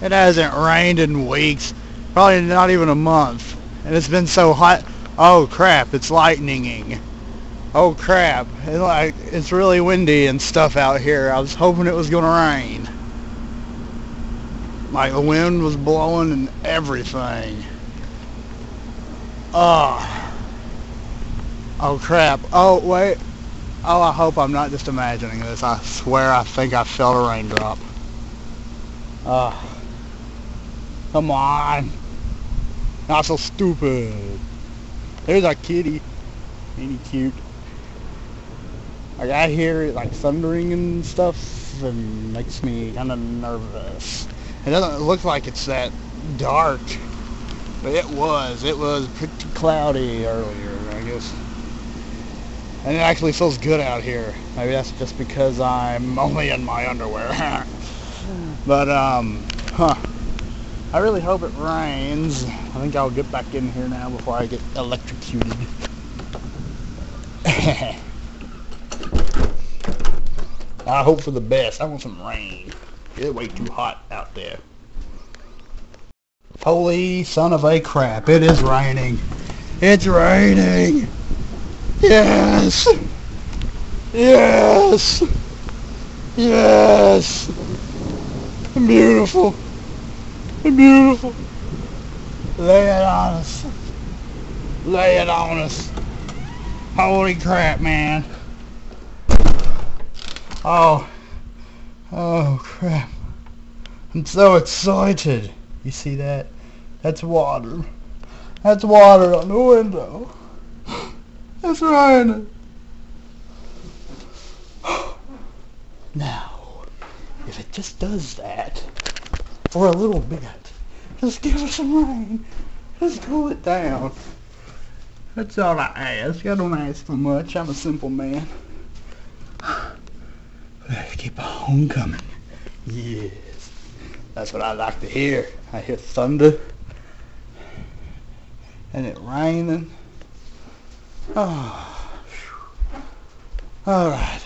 It hasn't rained in weeks, probably not even a month, and it's been so hot. Oh crap, it's lightninging. Oh crap, it's really windy and stuff out here. I was hoping it was gonna rain. Like the wind was blowing and everything. Oh, oh crap. Oh wait. Oh, I hope I'm not just imagining this. I swear I think I felt a raindrop. Come on. Not so stupid. There's our kitty. Ain't he cute? Like I hear it like thundering and stuff and makes me kind of nervous. It doesn't look like it's that dark, but it was. It was pretty cloudy earlier, I guess. And it actually feels good out here. Maybe that's just because I'm only in my underwear. But, I really hope it rains. I think I'll get back in here now before I get electrocuted. I hope for the best. I want some rain. It's way too hot out there. Holy son of a crap. It is raining. It's raining. Yes. Yes. Yes. Beautiful. Beautiful. Lay it on us. Lay it on us. Holy crap, man. Oh crap. I'm so excited. You see that? That's water. That's water on the window. It's raining. Now, if it just does that for a little bit, just give us some rain. Just cool it down. That's all I ask. I don't ask for much. I'm a simple man. Let's keep on coming. Yes. That's what I like to hear. I hear thunder. And it raining. Oh. Alright.